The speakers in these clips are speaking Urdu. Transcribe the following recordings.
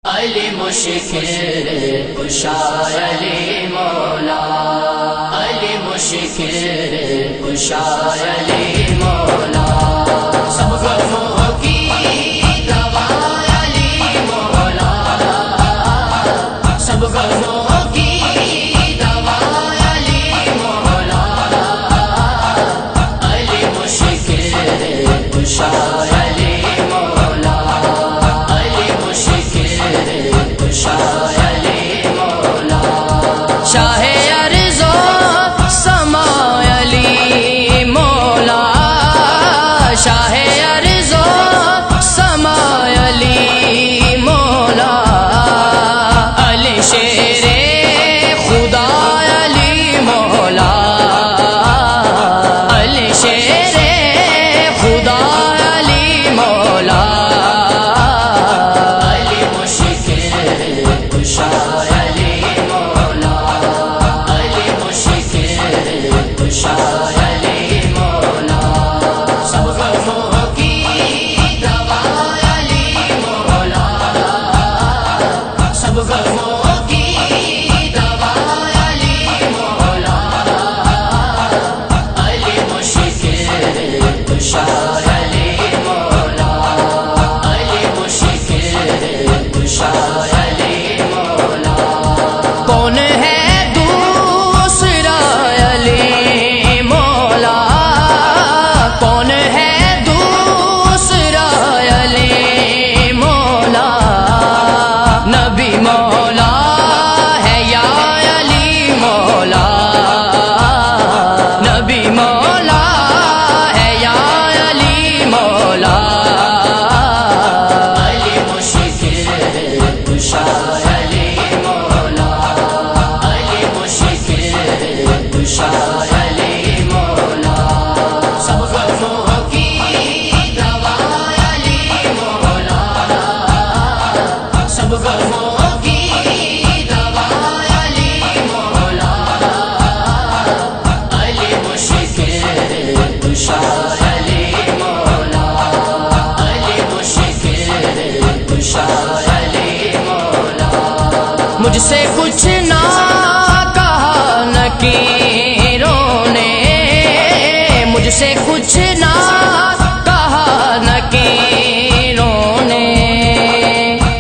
علی مشکل کشا علی مولا، علی مشکل کشا علی مولا، سب غموں کی دوا علی مولا، سب غموں کی دوا علی مولا، علی مشکل کشا علی مولا، علی مشکل کشا علی مولا، شاہ ارض و سما علی مولا، شاہ ارض و سما علی مولا، علی شیر خدا علی مولا، علی شیر خدا علی مولا، علی مشکل کشا علی مولا، علی مشکل کشا علی مولا، سب غموں کی دوا علی مولا، سب غموں کی دوا علی مولا، علی مشکل کشا علی مولا، علی مشکل کشا علی مولا، کون ہے دوسرا علی مولا، کون ہے دوسرا علی مولا، نبی مولا ہے یا علی مولا، نبی مولا ہے یا علی مولا، علی مشکل کشا علی مولا، علی مشکل کشا علی مولا، سب غموں کی دوا علی مولا، سب غموں کی دوا علی مولا، علی مشکل کشا علی مولا، علی مشکل کشا علی مولا، مجھ سے کچھ نہ کہا نکیروں نے، مجھ سے کچھ نہ کہا نکیروں نے،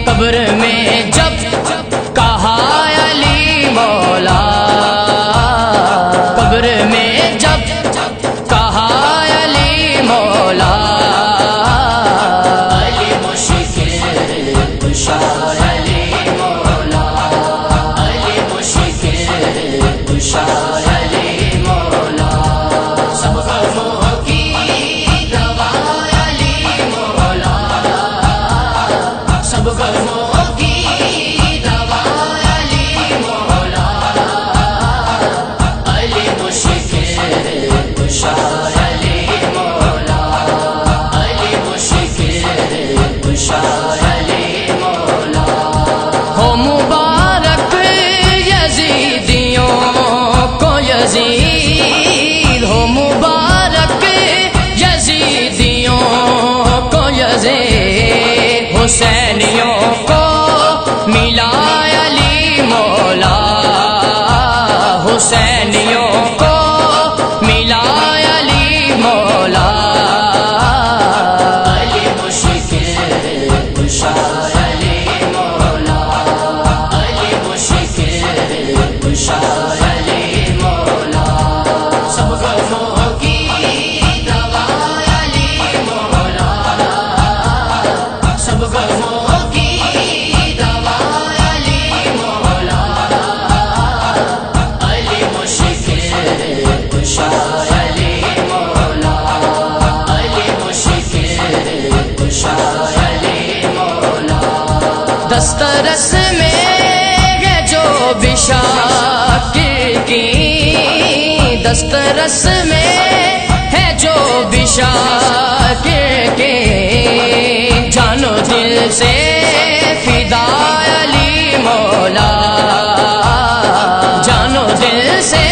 قبر میں جب کہا علی مولا، قبر میں جب کہا علی مولا، علی مشکل کشا علی مولا، علی مشکل کشا علی مولا، سب غموں کی دوا علی مولا، سب غموں کی دوا علی مولا، علی مشکل کشا علی مولا، علی مشکل کشا علی مولا، ہو مبارک یزیدیوں کو یزید، ہو مبارک یزیدیوں کو یزید، حسینیوں کو ملا علی مولا، حسینیوں کو ملا علی مولا، علی مشکل کشا علی مولا، علی مشکل کشا علی مولا، سب غموں کی دوا علی مولا، سب غموں کی دوا علی مولا، علی مشکل کشا علی مولا، علی مشکل کشا علی مولا، دسترس میں ہے جو بشاکر کی، دسترس میں ہے جو بشاکر کے، جانو دل سے فدا علی مولا، جانو دل سے